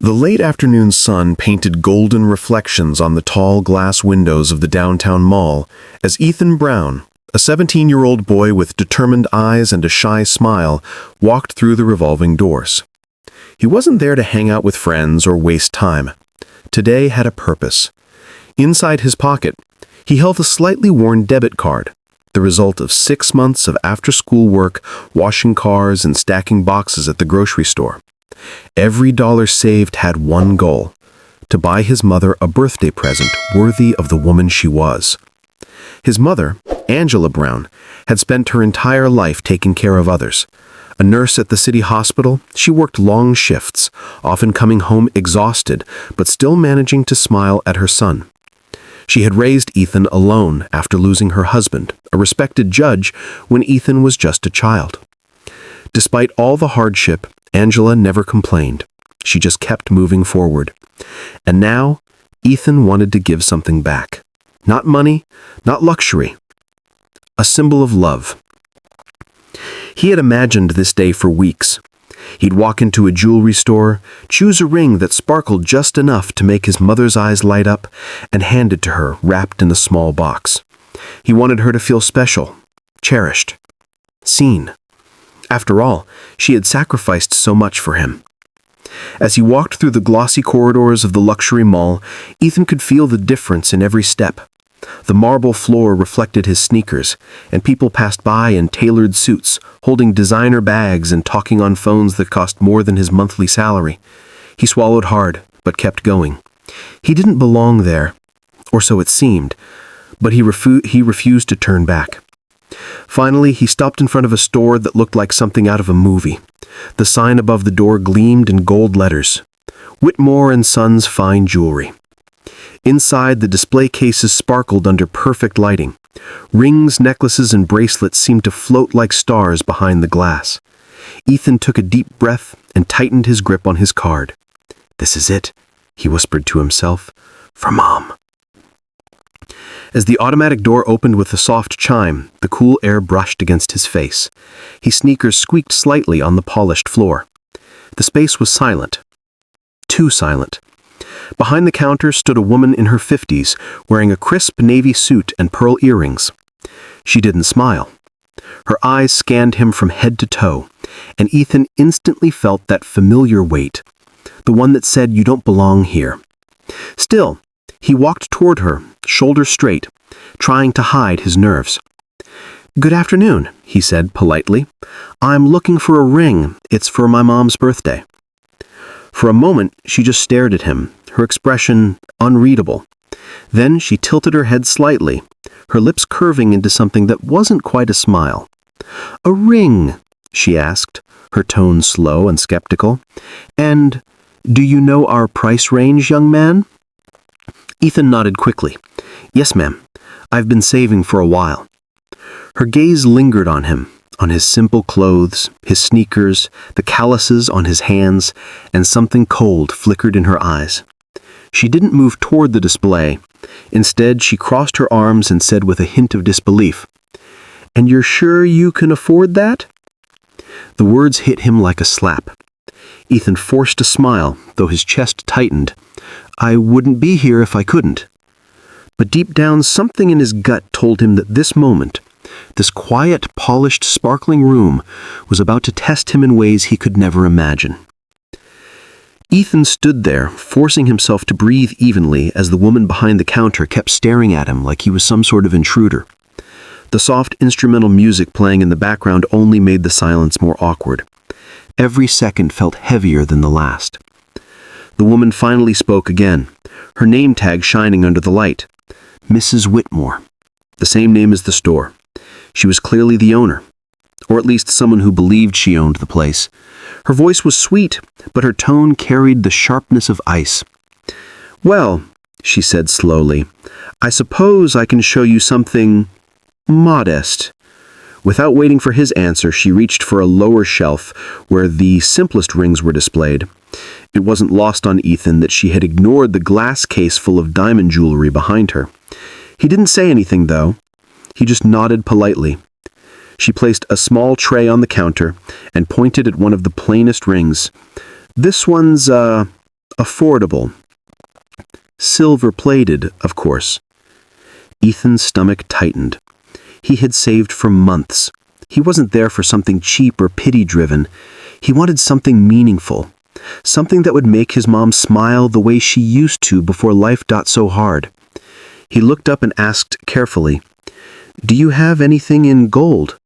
The late afternoon sun painted golden reflections on the tall glass windows of the downtown mall as Ethan Brown, a 17-year-old boy with determined eyes and a shy smile, walked through the revolving doors. He wasn't there to hang out with friends or waste time. Today had a purpose. Inside his pocket, he held a slightly worn debit card, the result of 6 months of after-school work, washing cars and stacking boxes at the grocery store. Every dollar saved had one goal: to buy his mother a birthday present worthy of the woman she was. His mother, Angela Brown, had spent her entire life taking care of others. A nurse at the city hospital, she worked long shifts, often coming home exhausted, but still managing to smile at her son. She had raised Ethan alone after losing her husband, a respected judge, when Ethan was just a child. Despite all the hardship, Angela never complained. She just kept moving forward. And now, Ethan wanted to give something back. Not money, not luxury. A symbol of love. He had imagined this day for weeks. He'd walk into a jewelry store, choose a ring that sparkled just enough to make his mother's eyes light up, and hand it to her wrapped in a small box. He wanted her to feel special, cherished, seen. After all, she had sacrificed so much for him. As he walked through the glossy corridors of the luxury mall, Ethan could feel the difference in every step. The marble floor reflected his sneakers, and people passed by in tailored suits, holding designer bags and talking on phones that cost more than his monthly salary. He swallowed hard, but kept going. He didn't belong there, or so it seemed, but he refused to turn back. Finally, he stopped in front of a store that looked like something out of a movie. The sign above the door gleamed in gold letters: Whitmore & Sons Fine Jewelry. Inside, the display cases sparkled under perfect lighting. Rings, necklaces, and bracelets seemed to float like stars behind the glass. Ethan took a deep breath and tightened his grip on his card. "This is it," he whispered to himself. "For Mom." As the automatic door opened with a soft chime, the cool air brushed against his face. His sneakers squeaked slightly on the polished floor. The space was silent. Too silent. Behind the counter stood a woman in her 50s, wearing a crisp navy suit and pearl earrings. She didn't smile. Her eyes scanned him from head to toe, and Ethan instantly felt that familiar weight, the one that said, "You don't belong here." Still, he walked toward her, shoulders straight, trying to hide his nerves. "Good afternoon," he said politely. "I'm looking for a ring. It's for my mom's birthday." For a moment, she just stared at him, her expression unreadable. Then she tilted her head slightly, her lips curving into something that wasn't quite a smile. "A ring?" she asked, her tone slow and skeptical. "And do you know our price range, young man?" Ethan nodded quickly. "Yes, ma'am. I've been saving for a while." Her gaze lingered on him, on his simple clothes, his sneakers, the calluses on his hands, and something cold flickered in her eyes. She didn't move toward the display. Instead, she crossed her arms and said with a hint of disbelief, "And you're sure you can afford that?" The words hit him like a slap. Ethan forced a smile, though his chest tightened. "I wouldn't be here if I couldn't." But deep down, something in his gut told him that this moment, this quiet, polished, sparkling room, was about to test him in ways he could never imagine. Ethan stood there, forcing himself to breathe evenly as the woman behind the counter kept staring at him like he was some sort of intruder. The soft instrumental music playing in the background only made the silence more awkward. Every second felt heavier than the last. The woman finally spoke again, her name tag shining under the light. Mrs. Whitmore, the same name as the store. She was clearly the owner, or at least someone who believed she owned the place. Her voice was sweet, but her tone carried the sharpness of ice. "Well," she said slowly, "I suppose I can show you something modest." Without waiting for his answer, she reached for a lower shelf where the simplest rings were displayed. It wasn't lost on Ethan that she had ignored the glass case full of diamond jewelry behind her. He didn't say anything, though. He just nodded politely. She placed a small tray on the counter and pointed at one of the plainest rings. "This one's, a affordable. Silver-plated, of course. Ethan's stomach tightened. He had saved for months. He wasn't there for something cheap or pity-driven. He wanted something meaningful. Something that would make his mom smile the way she used to before life got so hard. He looked up and asked carefully, "Do you have anything in gold?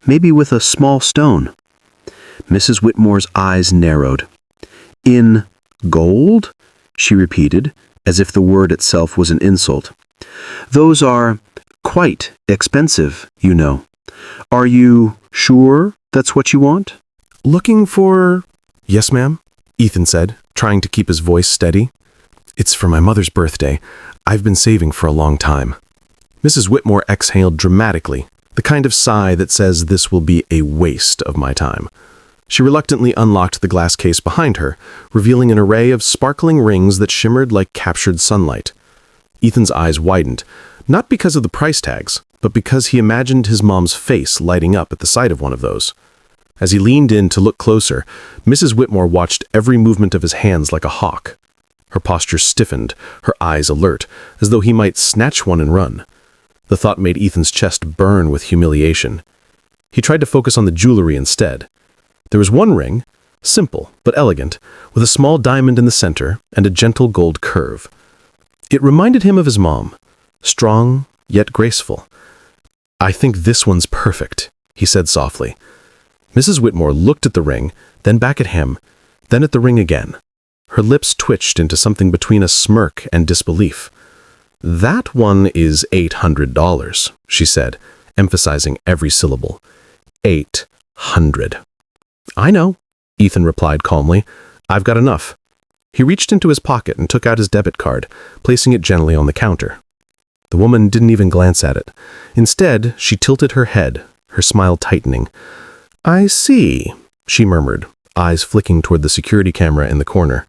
Maybe with a small stone?" Mrs. Whitmore's eyes narrowed. "In gold?" she repeated, as if the word itself was an insult. "Those are quite expensive, you know. Are you sure that's what you want?" "Looking for—" "Yes, ma'am," Ethan said, trying to keep his voice steady. "It's for my mother's birthday. I've been saving for a long time." Mrs. Whitmore exhaled dramatically, the kind of sigh that says this will be a waste of my time. She reluctantly unlocked the glass case behind her, revealing an array of sparkling rings that shimmered like captured sunlight. Ethan's eyes widened, not because of the price tags, but because he imagined his mom's face lighting up at the sight of one of those. As he leaned in to look closer, Mrs. Whitmore watched every movement of his hands like a hawk. Her posture stiffened, her eyes alert, as though he might snatch one and run. The thought made Ethan's chest burn with humiliation. He tried to focus on the jewelry instead. There was one ring, simple but elegant, with a small diamond in the center and a gentle gold curve. It reminded him of his mom, strong yet graceful. "I think this one's perfect," he said softly. Mrs. Whitmore looked at the ring, then back at him, then at the ring again. Her lips twitched into something between a smirk and disbelief. "That one is $800, she said, emphasizing every syllable. 800. "I know," Ethan replied calmly. "I've got enough." He reached into his pocket and took out his debit card, placing it gently on the counter. The woman didn't even glance at it. Instead, she tilted her head, her smile tightening. "I see," she murmured, eyes flicking toward the security camera in the corner.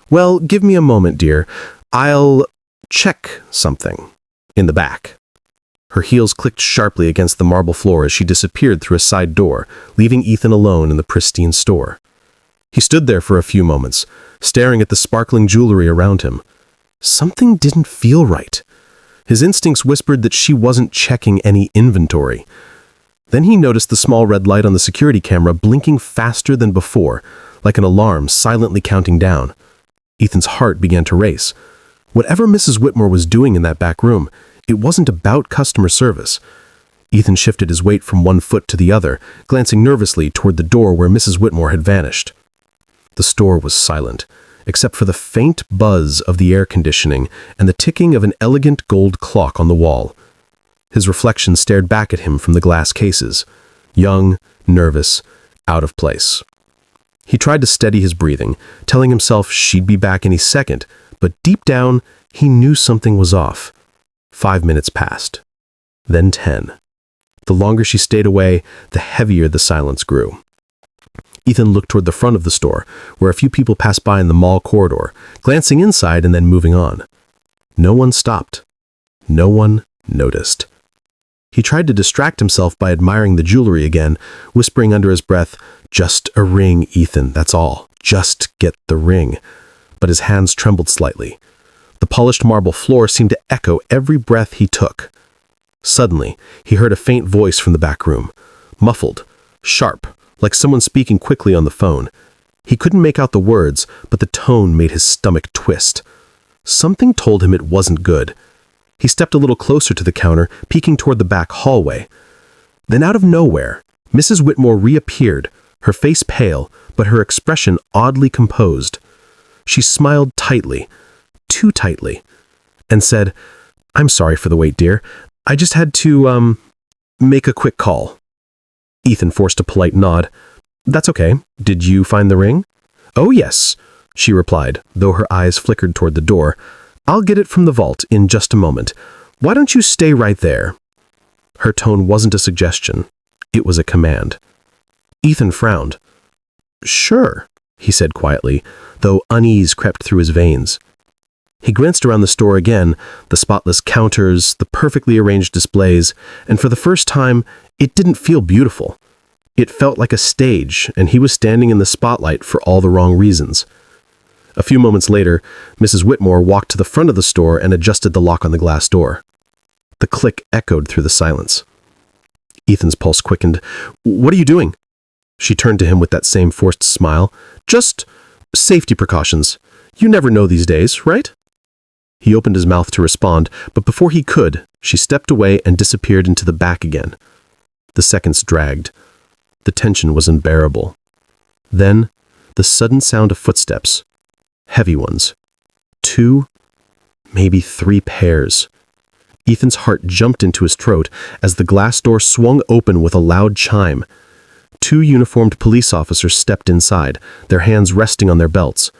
"Well, give me a moment, dear. I'll check something in the back." Her heels clicked sharply against the marble floor as she disappeared through a side door, leaving Ethan alone in the pristine store. He stood there for a few moments, staring at the sparkling jewelry around him. Something didn't feel right. His instincts whispered that she wasn't checking any inventory. Then he noticed the small red light on the security camera blinking faster than before, like an alarm silently counting down. Ethan's heart began to race. Whatever Mrs. Whitmore was doing in that back room, it wasn't about customer service. Ethan shifted his weight from one foot to the other, glancing nervously toward the door where Mrs. Whitmore had vanished. The store was silent, except for the faint buzz of the air conditioning and the ticking of an elegant gold clock on the wall. His reflection stared back at him from the glass cases, young, nervous, out of place. He tried to steady his breathing, telling himself she'd be back any second, but deep down, he knew something was off. 5 minutes passed, then 10. The longer she stayed away, the heavier the silence grew. Ethan looked toward the front of the store, where a few people passed by in the mall corridor, glancing inside and then moving on. No one stopped. No one noticed. He tried to distract himself by admiring the jewelry again, whispering under his breath, "Just a ring, Ethan, that's all. Just get the ring." But his hands trembled slightly. The polished marble floor seemed to echo every breath he took. Suddenly, he heard a faint voice from the back room, muffled, sharp, like someone speaking quickly on the phone. He couldn't make out the words, but the tone made his stomach twist. Something told him it wasn't good. He stepped a little closer to the counter, peeking toward the back hallway. Then out of nowhere, Mrs. Whitmore reappeared, her face pale, but her expression oddly composed. She smiled tightly, too tightly, and said, "I'm sorry for the wait, dear. I just had to, make a quick call." Ethan forced a polite nod. "That's okay. Did you find the ring?" "Oh, yes," she replied, though her eyes flickered toward the door. "I'll get it from the vault in just a moment. Why don't you stay right there?" Her tone wasn't a suggestion. It was a command. Ethan frowned. "Sure," he said quietly, though unease crept through his veins. He glanced around the store again, the spotless counters, the perfectly arranged displays, and for the first time, it didn't feel beautiful. It felt like a stage, and he was standing in the spotlight for all the wrong reasons. A few moments later, Mrs. Whitmore walked to the front of the store and adjusted the lock on the glass door. The click echoed through the silence. Ethan's pulse quickened. "What are you doing?" She turned to him with that same forced smile. "Just safety precautions. You never know these days, right?" He opened his mouth to respond, but before he could, she stepped away and disappeared into the back again. The seconds dragged. The tension was unbearable. Then, the sudden sound of footsteps. Heavy ones. 2, maybe 3 pairs. Ethan's heart jumped into his throat as the glass door swung open with a loud chime. 2 uniformed police officers stepped inside, their hands resting on their belts.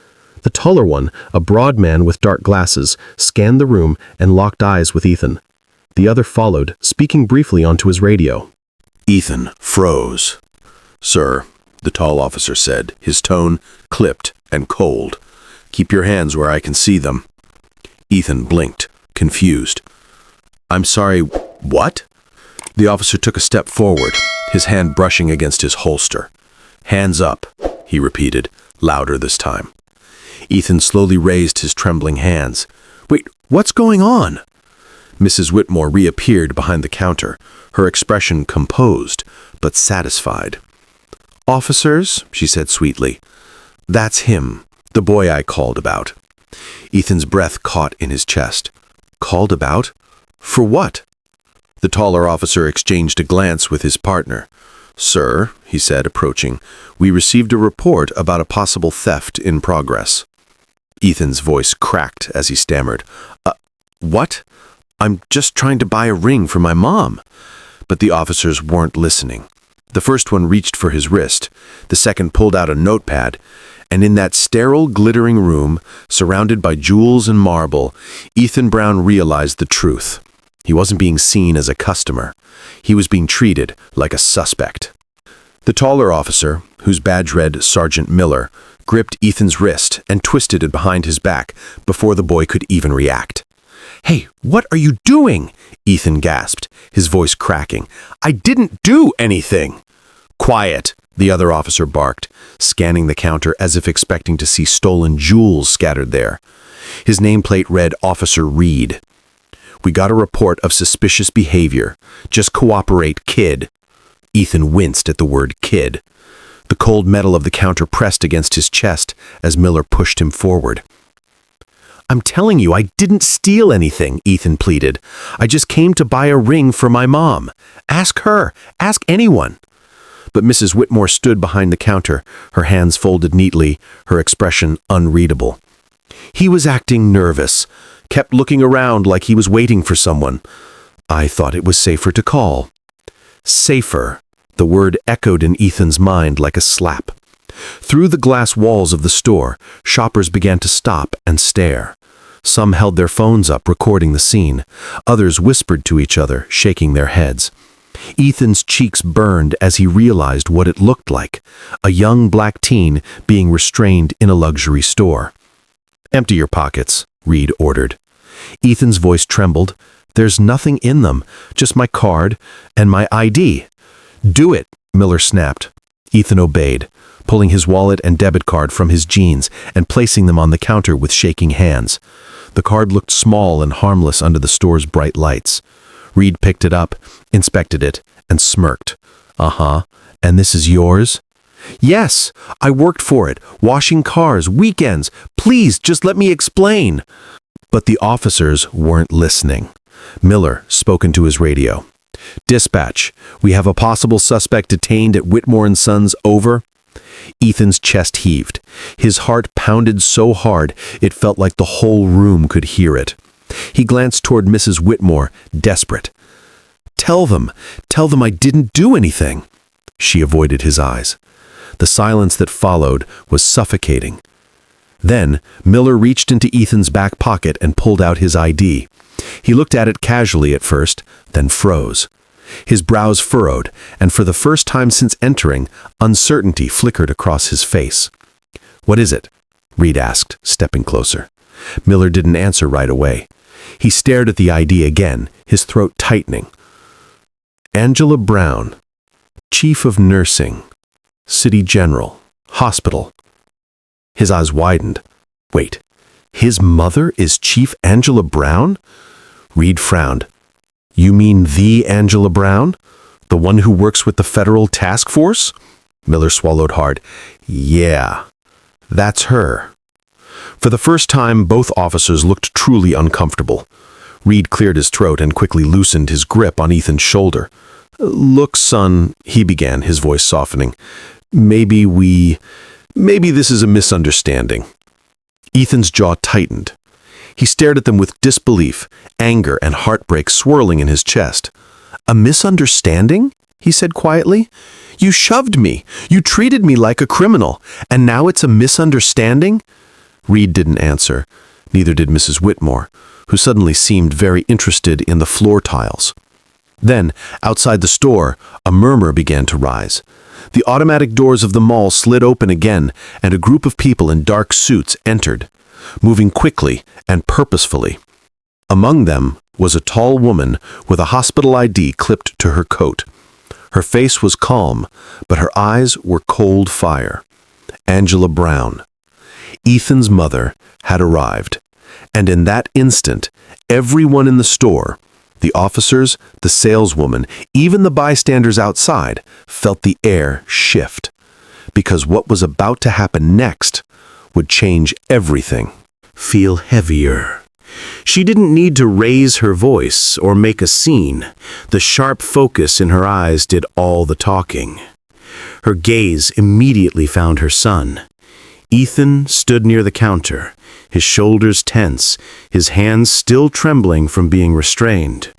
The taller one, a broad man with dark glasses, scanned the room and locked eyes with Ethan. The other followed, speaking briefly onto his radio. Ethan froze. "Sir," the tall officer said, his tone clipped and cold. "Keep your hands where I can see them." Ethan blinked, confused. "I'm sorry, what?" The officer took a step forward, his hand brushing against his holster. "Hands up," he repeated, louder this time. Ethan slowly raised his trembling hands. "Wait, what's going on?" Mrs. Whitmore reappeared behind the counter, her expression composed, but satisfied. "Officers," she said sweetly, "that's him, the boy I called about." Ethan's breath caught in his chest. "Called about? For what?" The taller officer exchanged a glance with his partner. "Sir," he said, approaching, "we received a report about a possible theft in progress." Ethan's voice cracked as he stammered. What? I'm just trying to buy a ring for my mom." But the officers weren't listening. The first one reached for his wrist. The second pulled out a notepad. And in that sterile, glittering room, surrounded by jewels and marble, Ethan Brown realized the truth. He wasn't being seen as a customer. He was being treated like a suspect. The taller officer, whose badge read Sergeant Miller, gripped Ethan's wrist and twisted it behind his back before the boy could even react. "Hey, what are you doing?" Ethan gasped, his voice cracking. "I didn't do anything." "Quiet," the other officer barked, scanning the counter as if expecting to see stolen jewels scattered there. His nameplate read Officer Reed. "We got a report of suspicious behavior. Just cooperate, kid." Ethan winced at the word kid. The cold metal of the counter pressed against his chest as Miller pushed him forward. "I'm telling you, I didn't steal anything," Ethan pleaded. "I just came to buy a ring for my mom. Ask her. Ask anyone." But Mrs. Whitmore stood behind the counter, her hands folded neatly, her expression unreadable. "He was acting nervous, kept looking around like he was waiting for someone. I thought it was safer to call." Safer. The word echoed in Ethan's mind like a slap. Through the glass walls of the store, shoppers began to stop and stare. Some held their phones up, recording the scene. Others whispered to each other, shaking their heads. Ethan's cheeks burned as he realized what it looked like, a young black teen being restrained in a luxury store. "Empty your pockets," Reed ordered. Ethan's voice trembled. "There's nothing in them, just my card and my ID." "Do it," Miller snapped. Ethan obeyed, pulling his wallet and debit card from his jeans and placing them on the counter with shaking hands. The card looked small and harmless under the store's bright lights. Reed picked it up, inspected it, and smirked. "Uh-huh. And this is yours?" "Yes, I worked for it, washing cars, weekends. Please, just let me explain." But the officers weren't listening. Miller spoke into his radio. "Dispatch, we have a possible suspect detained at Whitmore & Sons, over." Ethan's chest heaved. His heart pounded so hard it felt like the whole room could hear it. He glanced toward Mrs. Whitmore, desperate. Tell them I didn't do anything." She avoided his eyes. The silence that followed was suffocating. Then, Miller reached into Ethan's back pocket and pulled out his ID. He looked at it casually at first, then froze. His brows furrowed, and for the first time since entering, uncertainty flickered across his face. "What is it?" Reed asked, stepping closer. Miller didn't answer right away. He stared at the ID again, his throat tightening. "Angela Brown, Chief of Nursing, City General, Hospital." His eyes widened. Wait, his mother is Chief Angela Brown? Reed frowned. You mean the Angela Brown? The one who works with the federal task force? Miller swallowed hard. Yeah, that's her. For the first time, both officers looked truly uncomfortable. Reed cleared his throat and quickly loosened his grip on Ethan's shoulder. Look, son, he began, his voice softening. Maybe this is a misunderstanding. Ethan's jaw tightened. He stared at them with disbelief, anger, and heartbreak swirling in his chest. A misunderstanding? He said quietly. You shoved me. You treated me like a criminal. And now it's a misunderstanding? Reed didn't answer. Neither did Mrs. Whitmore, who suddenly seemed very interested in the floor tiles. Then, outside the store, a murmur began to rise. The automatic doors of the mall slid open again, and a group of people in dark suits entered, moving quickly and purposefully. Among them was a tall woman with a hospital ID clipped to her coat. Her face was calm, but her eyes were cold fire. Angela Brown. Ethan's mother had arrived, and in that instant, everyone in the store, the officers, the saleswoman, even the bystanders outside, felt the air shift, because what was about to happen next would change everything. Feel heavier. She didn't need to raise her voice or make a scene. The sharp focus in her eyes did all the talking. Her gaze immediately found her son. Ethan stood near the counter, his shoulders tense, his hands still trembling from being restrained.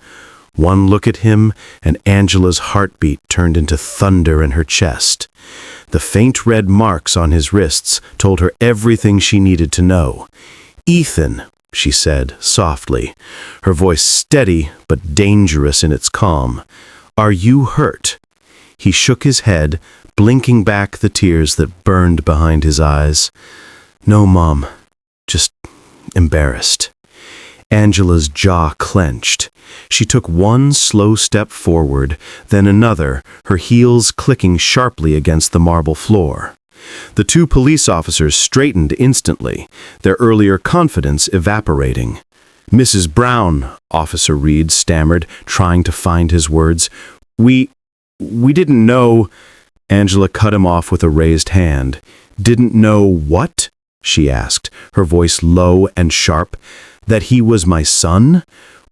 One look at him, and Angela's heartbeat turned into thunder in her chest. The faint red marks on his wrists told her everything she needed to know. Ethan, she said softly, her voice steady but dangerous in its calm. Are you hurt? He shook his head, blinking back the tears that burned behind his eyes. No, Mom, just embarrassed. Angela's jaw clenched. She took one slow step forward, then another, her heels clicking sharply against the marble floor. The two police officers straightened instantly, their earlier confidence evaporating. Mrs. Brown, Officer Reed stammered, trying to find his words. We didn't know. Angela cut him off with a raised hand. Didn't know what? She asked, her voice low and sharp. That he was my son?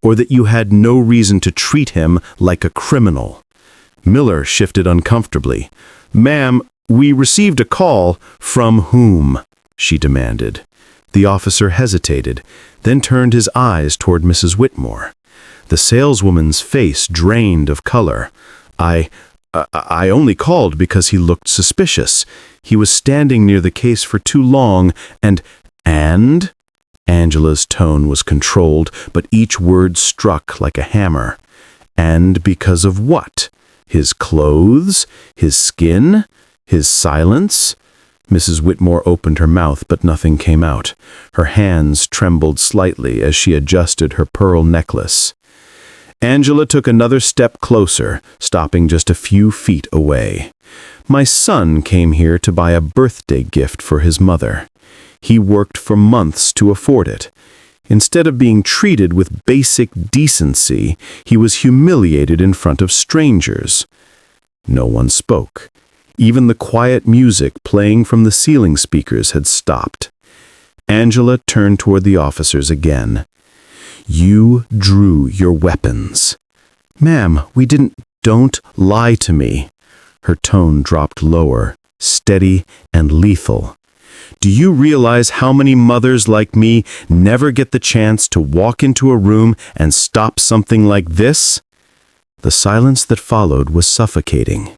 Or that you had no reason to treat him like a criminal? Miller shifted uncomfortably. Ma'am, we received a call. From whom? She demanded. The officer hesitated, then turned his eyes toward Mrs. Whitmore. The saleswoman's face drained of color. I only called because he looked suspicious. He was standing near the case for too long, and? Angela's tone was controlled, but each word struck like a hammer. And because of what? His clothes? His skin? His silence? Mrs. Whitmore opened her mouth, but nothing came out. Her hands trembled slightly as she adjusted her pearl necklace. Angela took another step closer, stopping just a few feet away. My son came here to buy a birthday gift for his mother. He worked for months to afford it. Instead of being treated with basic decency, he was humiliated in front of strangers. No one spoke. Even the quiet music playing from the ceiling speakers had stopped. Angela turned toward the officers again. You drew your weapons. Ma'am, we didn't. Don't lie to me. Her tone dropped lower, steady and lethal. Do you realize how many mothers like me never get the chance to walk into a room and stop something like this? The silence that followed was suffocating.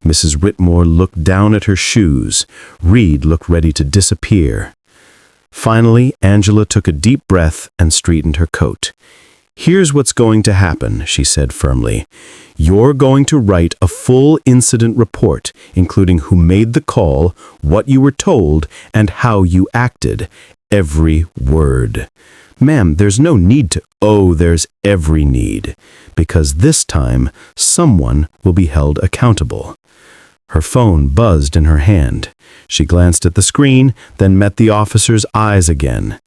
Mrs. Whitmore looked down at her shoes. Reed looked ready to disappear. Finally, Angela took a deep breath and straightened her coat. Here's what's going to happen, she said firmly. You're going to write a full incident report, including who made the call, what you were told, and how you acted. Every word. Ma'am, there's no need to. Oh, there's every need. Because this time, someone will be held accountable. Her phone buzzed in her hand. She glanced at the screen, then met the officer's eyes again.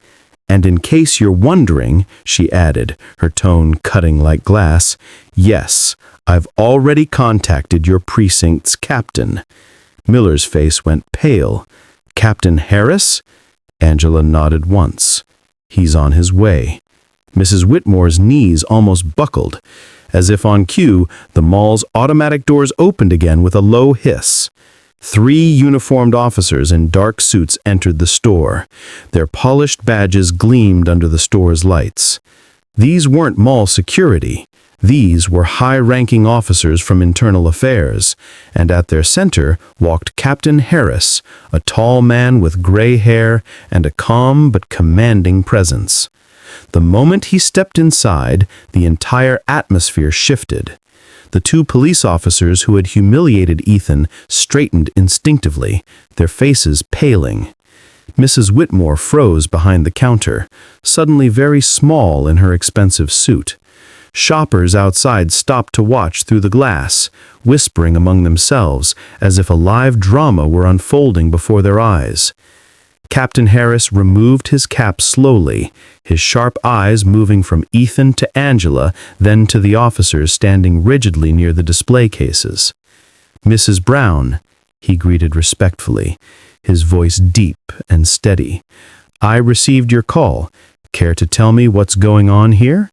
"And in case you're wondering," she added, her tone cutting like glass, "yes, I've already contacted your precinct's captain." Miller's face went pale. "Captain Harris?" Angela nodded once. "He's on his way." Mrs. Whitmore's knees almost buckled. As if on cue, the mall's automatic doors opened again with a low hiss. 3 uniformed officers in dark suits entered the store. Their polished badges gleamed under the store's lights. These weren't mall security. These were high-ranking officers from Internal Affairs, and at their center walked Captain Harris, a tall man with gray hair and a calm but commanding presence. The moment he stepped inside, the entire atmosphere shifted. The 2 police officers who had humiliated Ethan straightened instinctively, their faces paling. Mrs. Whitmore froze behind the counter, suddenly very small in her expensive suit. Shoppers outside stopped to watch through the glass, whispering among themselves as if a live drama were unfolding before their eyes. Captain Harris removed his cap slowly, his sharp eyes moving from Ethan to Angela, then to the officers standing rigidly near the display cases. "Mrs. Brown," he greeted respectfully, his voice deep and steady. "I received your call. Care to tell me what's going on here?"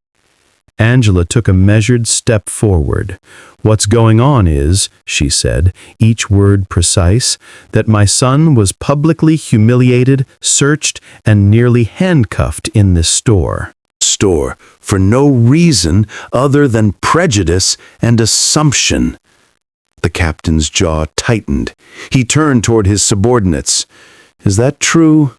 Angela took a measured step forward. "What's going on is," she said, each word precise, "that my son was publicly humiliated, searched, and nearly handcuffed in this store. For no reason other than prejudice and assumption." The captain's jaw tightened. He turned toward his subordinates. "Is that true?"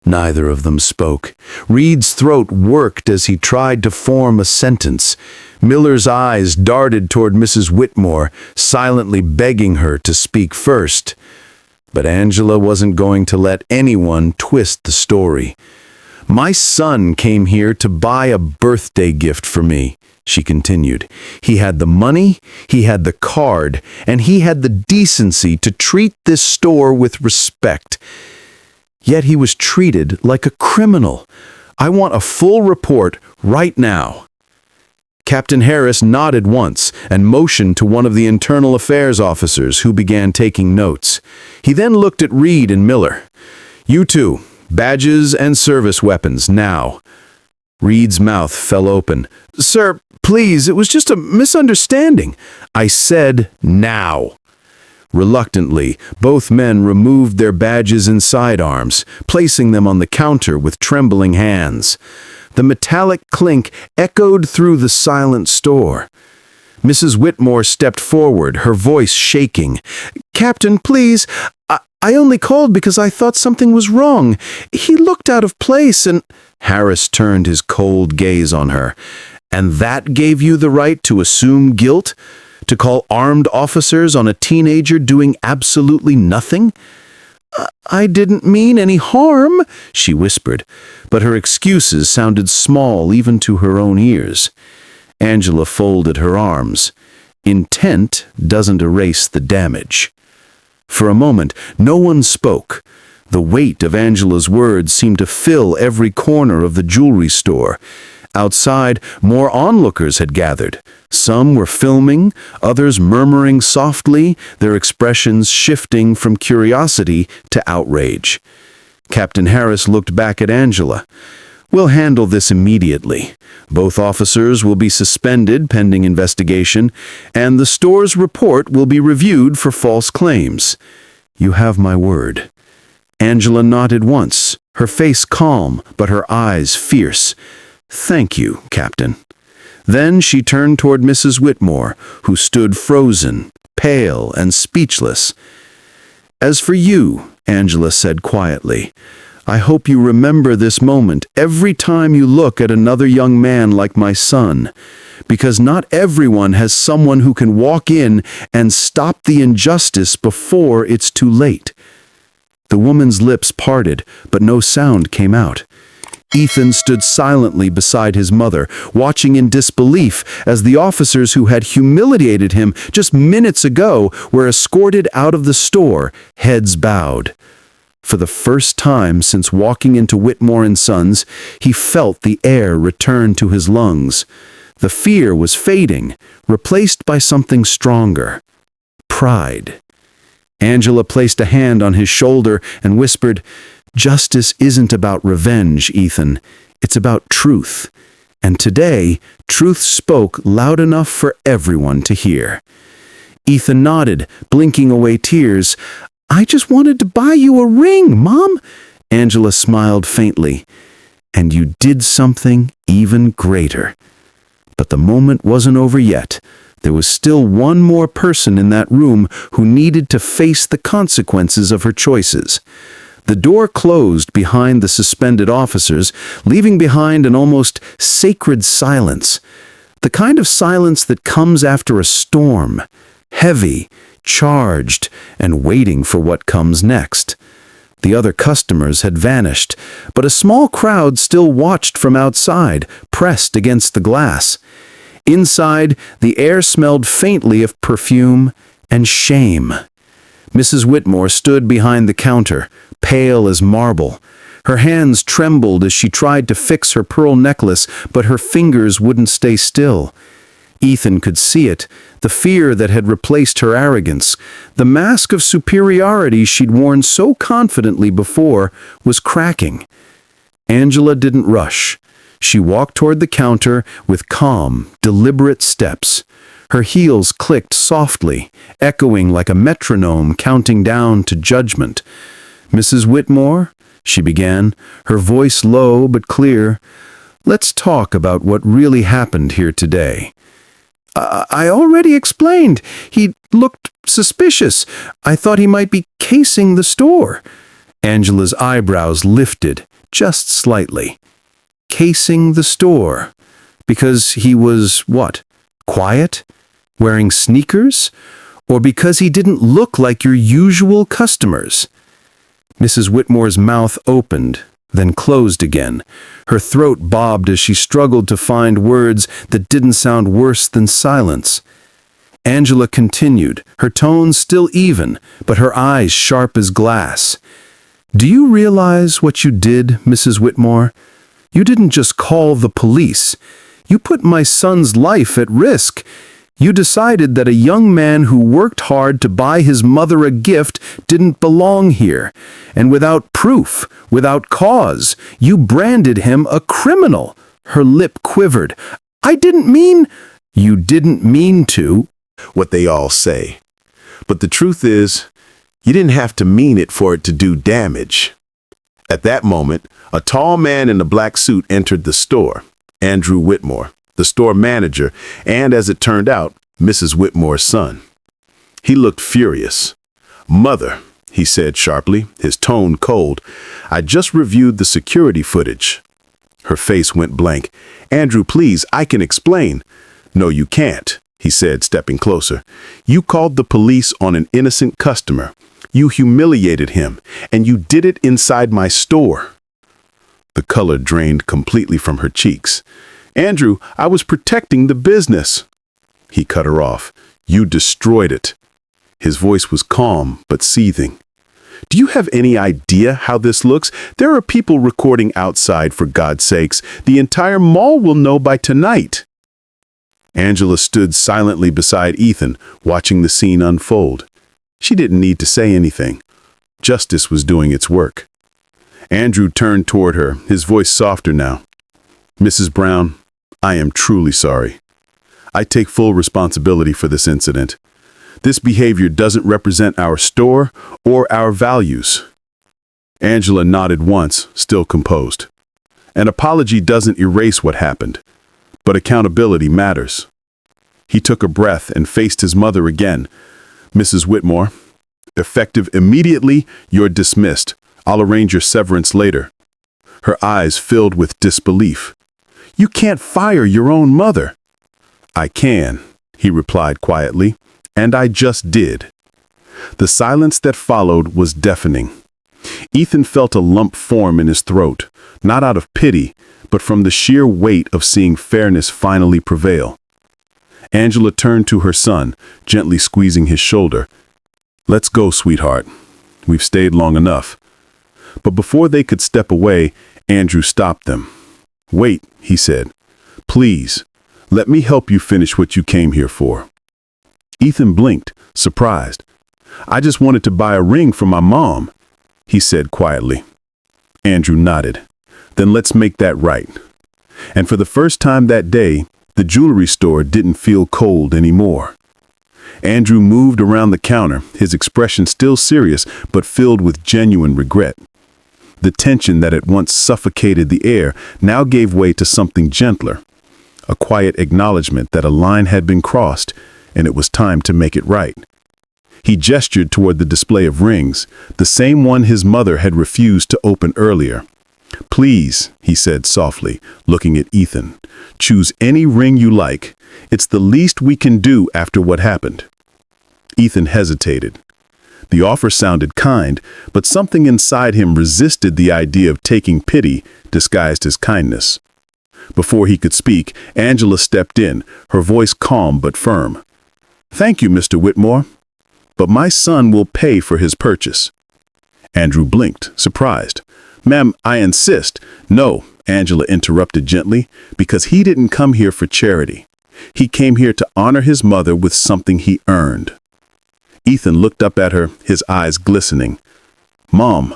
Neither of them spoke. Reed's throat worked as he tried to form a sentence. Miller's eyes darted toward Mrs. Whitmore, silently begging her to speak first. But Angela wasn't going to let anyone twist the story. "My son came here to buy a birthday gift for me," she continued. "He had the money, he had the card, and he had the decency to treat this store with respect. Yet he was treated like a criminal. I want a full report right now." Captain Harris nodded once and motioned to one of the Internal Affairs officers who began taking notes. He then looked at Reed and Miller. "You two, badges and service weapons, now." Reed's mouth fell open. "Sir, please, it was just a misunderstanding." "I said now." Reluctantly, both men removed their badges and sidearms, placing them on the counter with trembling hands. The metallic clink echoed through the silent store. Mrs. Whitmore stepped forward, her voice shaking. "Captain, please, I only called because I thought something was wrong. He looked out of place and—" Harris turned his cold gaze on her. "And that gave you the right to assume guilt? To call armed officers on a teenager doing absolutely nothing?" "I didn't mean any harm," she whispered, but her excuses sounded small even to her own ears. Angela folded her arms. Intent doesn't erase the damage. For a moment, no one spoke. The weight of Angela's words seemed to fill every corner of the jewelry store. Outside, more onlookers had gathered. Some were filming, others murmuring softly, their expressions shifting from curiosity to outrage. Captain Harris looked back at Angela. "We'll handle this immediately. Both officers will be suspended pending investigation, and the store's report will be reviewed for false claims. You have my word." Angela nodded once, her face calm, but her eyes fierce. "Thank you, Captain." Then she turned toward Mrs. Whitmore, who stood frozen, pale and speechless. "As for you," Angela said quietly, "I hope you remember this moment every time you look at another young man like my son, because not everyone has someone who can walk in and stop the injustice before it's too late." The woman's lips parted, but no sound came out. Ethan stood silently beside his mother, watching in disbelief as the officers who had humiliated him just minutes ago were escorted out of the store, heads bowed. For the first time since walking into Whitmore and Sons, he felt the air return to his lungs. The fear was fading, replaced by something stronger. Pride. Angela placed a hand on his shoulder and whispered, "Justice isn't about revenge, Ethan. It's about truth. And today, truth spoke loud enough for everyone to hear." Ethan nodded, blinking away tears. "I just wanted to buy you a ring, Mom." Angela smiled faintly. "And you did something even greater." But the moment wasn't over yet. There was still one more person in that room who needed to face the consequences of her choices. The door closed behind the suspended officers, leaving behind an almost sacred silence. The kind of silence that comes after a storm, heavy, charged, and waiting for what comes next. The other customers had vanished, but a small crowd still watched from outside, pressed against the glass. Inside, the air smelled faintly of perfume and shame. Mrs. Whitmore stood behind the counter, pale as marble. Her hands trembled as she tried to fix her pearl necklace, but her fingers wouldn't stay still. Ethan could see it, the fear that had replaced her arrogance. The mask of superiority she'd worn so confidently before was cracking. Angela didn't rush. She walked toward the counter with calm, deliberate steps. Her heels clicked softly, echoing like a metronome counting down to judgment. "Mrs. Whitmore," she began, her voice low but clear, "let's talk about what really happened here today." I already explained. He looked suspicious. I thought he might be casing the store." Angela's eyebrows lifted, just slightly. Casing the store. Because he was, what, quiet? Wearing sneakers? Or because he didn't look like your usual customers? Mrs. Whitmore's mouth opened, then closed again. Her throat bobbed as she struggled to find words that didn't sound worse than silence. Angela continued, her tone still even, but her eyes sharp as glass. "Do you realize what you did, Mrs. Whitmore? You didn't just call the police. You put my son's life at risk. You decided that a young man who worked hard to buy his mother a gift didn't belong here. And without proof, without cause, you branded him a criminal." Her lip quivered. "I didn't mean—" "You didn't mean to." What they all say. But the truth is, you didn't have to mean it for it to do damage. At that moment, a tall man in a black suit entered the store. Andrew Whitmore, the store manager, and as it turned out, Mrs. Whitmore's son. He looked furious. "Mother," he said sharply, his tone cold, "I just reviewed the security footage." Her face went blank. "Andrew, please, I can explain." "No, you can't," he said, stepping closer. "You called the police on an innocent customer. You humiliated him, and you did it inside my store." The color drained completely from her cheeks. "Andrew, I was protecting the business." He cut her off. "You destroyed it." His voice was calm but seething. "Do you have any idea how this looks? There are people recording outside, for God's sakes. The entire mall will know by tonight." Angela stood silently beside Ethan, watching the scene unfold. She didn't need to say anything. Justice was doing its work. Andrew turned toward her, his voice softer now. "Mrs. Brown, I am truly sorry. I take full responsibility for this incident. This behavior doesn't represent our store or our values." Angela nodded once, still composed. "An apology doesn't erase what happened, but accountability matters." He took a breath and faced his mother again. "Mrs. Whitmore, effective immediately, you're dismissed. I'll arrange your severance later." Her eyes filled with disbelief. "You can't fire your own mother." "I can," he replied quietly, "and I just did." The silence that followed was deafening. Ethan felt a lump form in his throat, not out of pity, but from the sheer weight of seeing fairness finally prevail. Angela turned to her son, gently squeezing his shoulder. "Let's go, sweetheart. We've stayed long enough." But before they could step away, Andrew stopped them. "Wait," he said. "Please, let me help you finish what you came here for." Ethan blinked, surprised. "I just wanted to buy a ring for my mom," he said quietly. Andrew nodded. "Then let's make that right." And for the first time that day, the jewelry store didn't feel cold anymore. Andrew moved around the counter, his expression still serious but filled with genuine regret. The tension that had once suffocated the air now gave way to something gentler, a quiet acknowledgement that a line had been crossed and it was time to make it right. He gestured toward the display of rings, the same one his mother had refused to open earlier. "Please," he said softly, looking at Ethan, "choose any ring you like. It's the least we can do after what happened." Ethan hesitated. The offer sounded kind, but something inside him resisted the idea of taking pity disguised as kindness. Before he could speak, Angela stepped in, her voice calm but firm. "Thank you, Mr. Whitmore, but my son will pay for his purchase." Andrew blinked, surprised. "Ma'am, I insist." "No," Angela interrupted gently, "because he didn't come here for charity. He came here to honor his mother with something he earned." Ethan looked up at her, his eyes glistening. "Mom."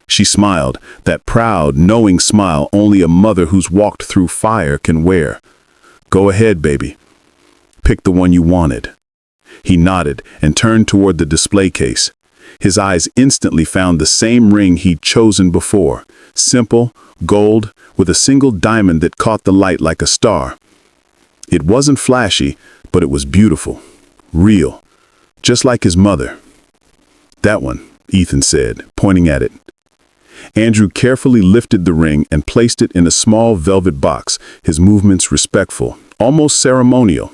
She smiled, that proud, knowing smile only a mother who's walked through fire can wear. "Go ahead, baby. Pick the one you wanted." He nodded and turned toward the display case. His eyes instantly found the same ring he'd chosen before, simple, gold, with a single diamond that caught the light like a star. It wasn't flashy, but it was beautiful, real, just like his mother. "That one," Ethan said, pointing at it. Andrew carefully lifted the ring and placed it in a small velvet box, his movements respectful, almost ceremonial.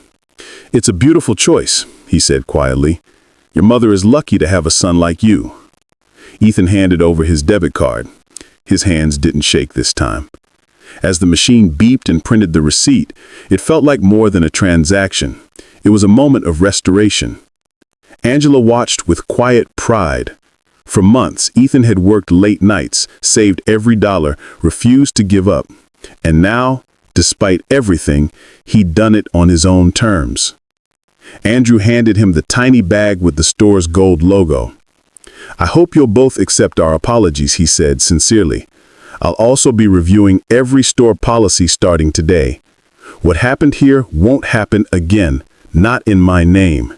"It's a beautiful choice," he said quietly. "Your mother is lucky to have a son like you." Ethan handed over his debit card. His hands didn't shake this time. As the machine beeped and printed the receipt, it felt like more than a transaction. It was a moment of restoration. Angela watched with quiet pride. For months, Ethan had worked late nights, saved every dollar, refused to give up. And now, despite everything, he'd done it on his own terms. Andrew handed him the tiny bag with the store's gold logo. "I hope you'll both accept our apologies," he said sincerely. "I'll also be reviewing every store policy starting today. What happened here won't happen again, not in my name."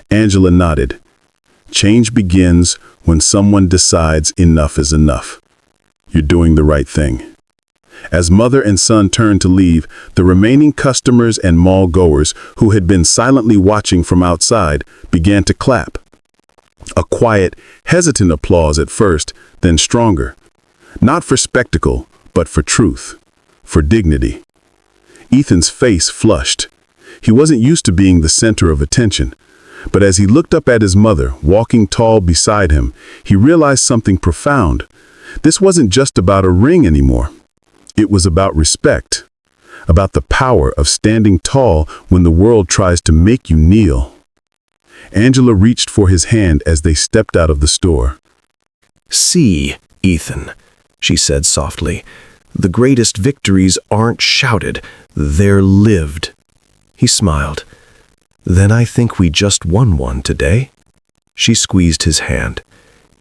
Angela nodded. "Change begins when someone decides enough is enough. You're doing the right thing." As mother and son turned to leave, the remaining customers and mall goers who had been silently watching from outside began to clap. A quiet, hesitant applause at first, then stronger. Not for spectacle, but for truth, for dignity. Ethan's face flushed. He wasn't used to being the center of attention. But as he looked up at his mother, walking tall beside him, he realized something profound. This wasn't just about a ring anymore. It was about respect, about the power of standing tall when the world tries to make you kneel. Angela reached for his hand as they stepped out of the store. "See, Ethan," she said softly, "the greatest victories aren't shouted, they're lived." He smiled. "Then I think we just won one today." She squeezed his hand.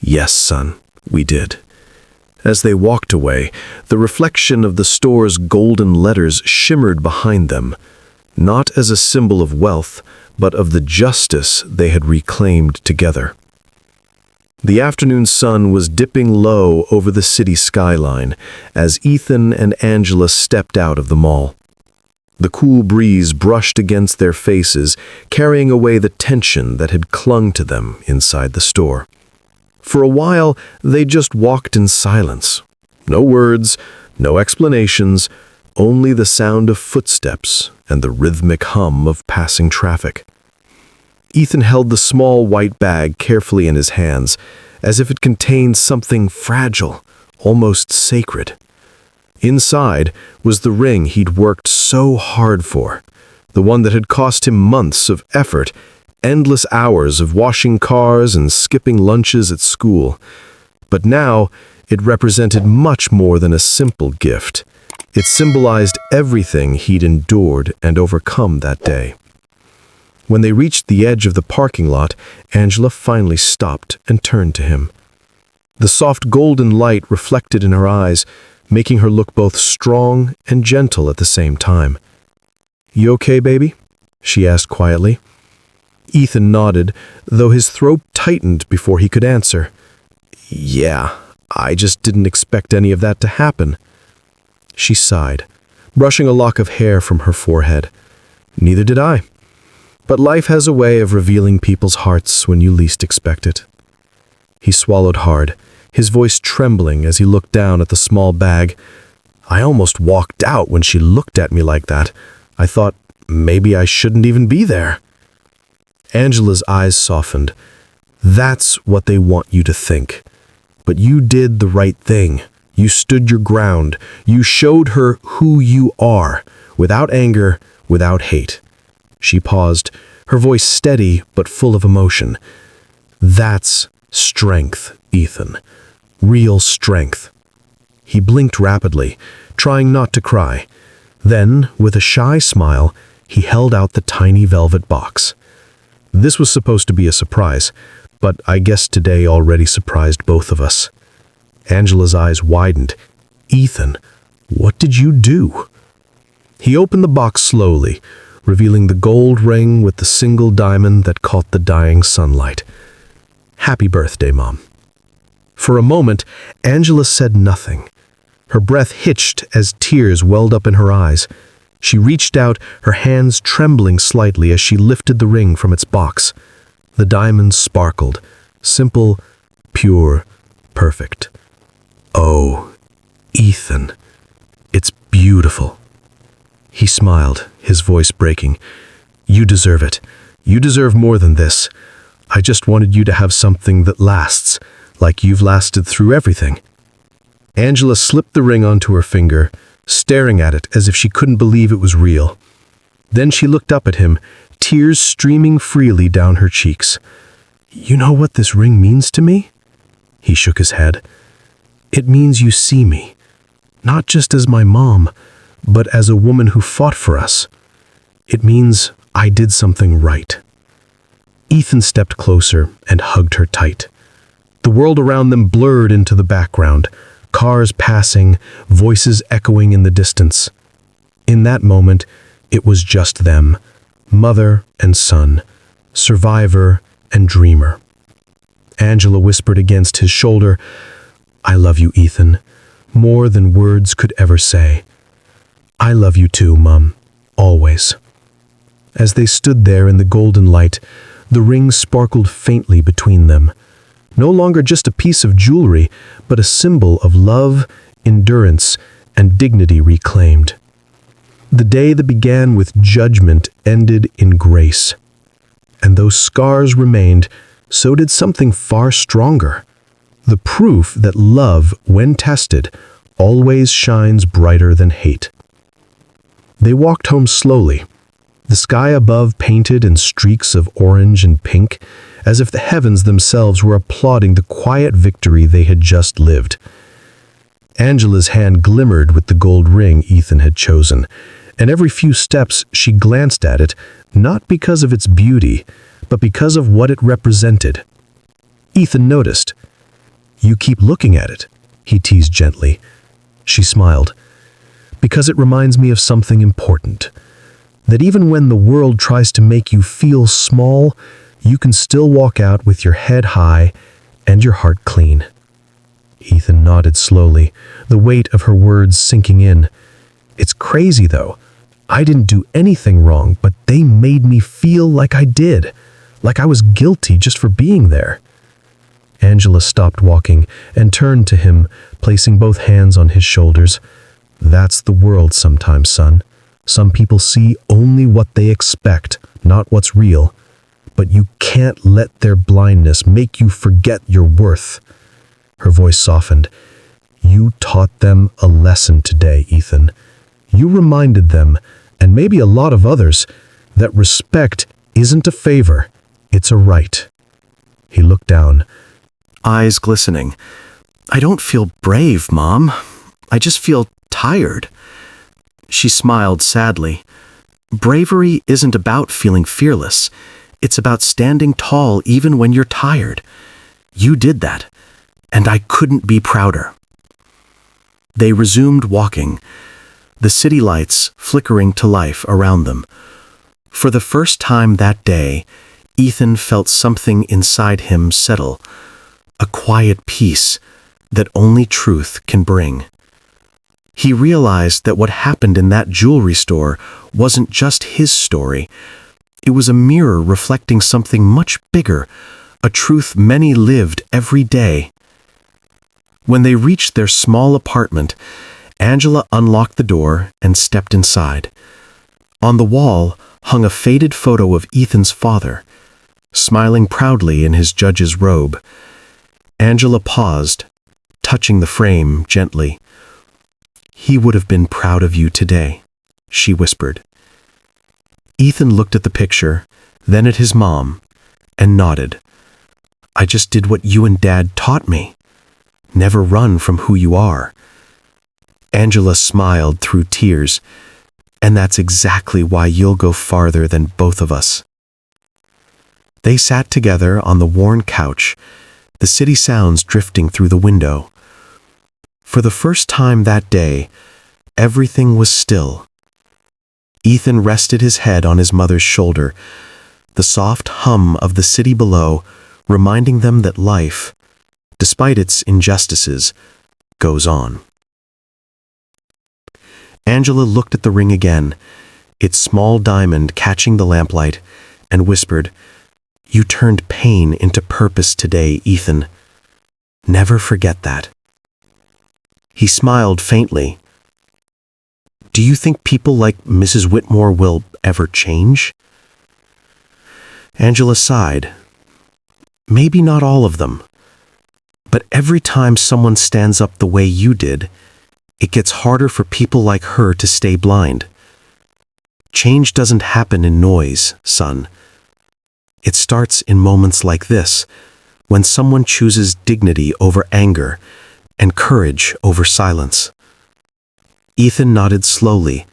"Yes, son, we did." As they walked away, the reflection of the store's golden letters shimmered behind them, not as a symbol of wealth, but of the justice they had reclaimed together. The afternoon sun was dipping low over the city skyline as Ethan and Angela stepped out of the mall. The cool breeze brushed against their faces, carrying away the tension that had clung to them inside the store. For a while, they just walked in silence. No words, no explanations, only the sound of footsteps and the rhythmic hum of passing traffic. Ethan held the small white bag carefully in his hands, as if it contained something fragile, almost sacred. Inside was the ring he'd worked so hard for, the one that had cost him months of effort, endless hours of washing cars and skipping lunches at school. But now, it represented much more than a simple gift. It symbolized everything he'd endured and overcome that day. When they reached the edge of the parking lot, Angela finally stopped and turned to him. The soft golden light reflected in her eyes, making her look both strong and gentle at the same time. "You okay, baby?" she asked quietly. Ethan nodded, though his throat tightened before he could answer. "Yeah, I just didn't expect any of that to happen." She sighed, brushing a lock of hair from her forehead. "Neither did I. But life has a way of revealing people's hearts when you least expect it." He swallowed hard, his voice trembling as he looked down at the small bag. "I almost walked out when she looked at me like that. I thought maybe I shouldn't even be there." Angela's eyes softened. "That's what they want you to think. But you did the right thing. You stood your ground. You showed her who you are, without anger, without hate." She paused, her voice steady but full of emotion. "That's strength, Ethan. Real strength." He blinked rapidly, trying not to cry. Then, with a shy smile, he held out the tiny velvet box. This was supposed to be a surprise, but I guess today already surprised both of us. Angela's eyes widened. "Ethan, what did you do?" He opened the box slowly, revealing the gold ring with the single diamond that caught the dying sunlight. "Happy birthday, Mom." For a moment, Angela said nothing. Her breath hitched as tears welled up in her eyes. She reached out, her hands trembling slightly as she lifted the ring from its box. The diamond sparkled, simple, pure, perfect. "Oh, Ethan, it's beautiful." He smiled, his voice breaking. "You deserve it. You deserve more than this. I just wanted you to have something that lasts, like you've lasted through everything." Angela slipped the ring onto her finger, staring at it as if she couldn't believe it was real. Then she looked up at him, tears streaming freely down her cheeks. "You know what this ring means to me?" He shook his head. "It means you see me, not just as my mom, but as a woman who fought for us. It means I did something right." Ethan stepped closer and hugged her tight. The world around them blurred into the background, cars passing, voices echoing in the distance. In that moment, it was just them, mother and son, survivor and dreamer. Angela whispered against his shoulder, "I love you, Ethan, more than words could ever say." "I love you too, Mom, always." As they stood there in the golden light, the ring sparkled faintly between them. No longer just a piece of jewelry, but a symbol of love, endurance, and dignity reclaimed. The day that began with judgment ended in grace. And though scars remained, so did something far stronger. The proof that love, when tested, always shines brighter than hate. They walked home slowly, the sky above painted in streaks of orange and pink, as if the heavens themselves were applauding the quiet victory they had just lived. Angela's hand glimmered with the gold ring Ethan had chosen, and every few steps she glanced at it, not because of its beauty, but because of what it represented. Ethan noticed. "You keep looking at it," he teased gently. She smiled. "Because it reminds me of something important. That even when the world tries to make you feel small, you can still walk out with your head high and your heart clean." Ethan nodded slowly, the weight of her words sinking in. "It's crazy, though. I didn't do anything wrong, but they made me feel like I did, like I was guilty just for being there." Angela stopped walking and turned to him, placing both hands on his shoulders. "That's the world sometimes, son. Some people see only what they expect, not what's real. But but you can't let their blindness make you forget your worth. Her voice softened. You taught them a lesson today, Ethan. You reminded them, and maybe a lot of others, that respect isn't a favor, it's a right. He looked down, Eyes glistening. I don't feel brave, Mom. I just feel tired. She smiled sadly. Bravery isn't about feeling fearless. It's about standing tall even when you're tired. You did that, and I couldn't be prouder. They resumed walking, the city lights flickering to life around them. For the first time that day, Ethan felt something inside him settle, a quiet peace that only truth can bring. He realized that what happened in that jewelry store wasn't just his story. It was a mirror reflecting something much bigger, a truth many lived every day. When they reached their small apartment, Angela unlocked the door and stepped inside. On the wall hung a faded photo of Ethan's father, smiling proudly in his judge's robe. Angela paused, touching the frame gently. "He would have been proud of you today," she whispered. Ethan looked at the picture, then at his mom, and nodded. "I just did what you and Dad taught me. Never run from who you are." Angela smiled through tears. "And that's exactly why you'll go farther than both of us." They sat together on the worn couch, the city sounds drifting through the window. For the first time that day, everything was still. Ethan rested his head on his mother's shoulder, the soft hum of the city below reminding them that life, despite its injustices, goes on. Angela looked at the ring again, its small diamond catching the lamplight, and whispered, "You turned pain into purpose today, Ethan. Never forget that." He smiled faintly. "Do you think people like Mrs. Whitmore will ever change?" Angela sighed. "Maybe not all of them. But every time someone stands up the way you did, it gets harder for people like her to stay blind. Change doesn't happen in noise, son. It starts in moments like this, when someone chooses dignity over anger and courage over silence." Ethan nodded slowly,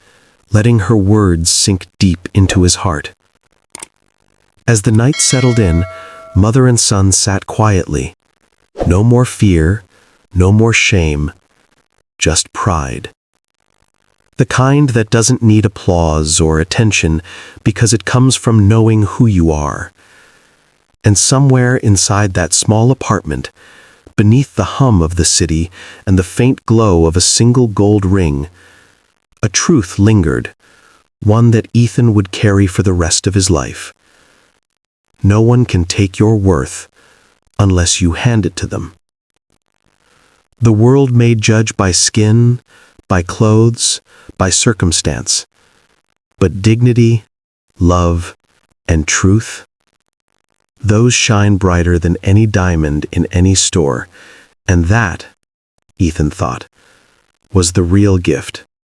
letting her words sink deep into his heart. As the night settled in, mother and son sat quietly. No more fear, no more shame, just pride. The kind that doesn't need applause or attention because it comes from knowing who you are. And somewhere inside that small apartment, beneath the hum of the city and the faint glow of a single gold ring, a truth lingered, one that Ethan would carry for the rest of his life. No one can take your worth unless you hand it to them. The world may judge by skin, by clothes, by circumstance, but dignity, love, and truth, those shine brighter than any diamond in any store, and that, Ethan thought, was the real gift.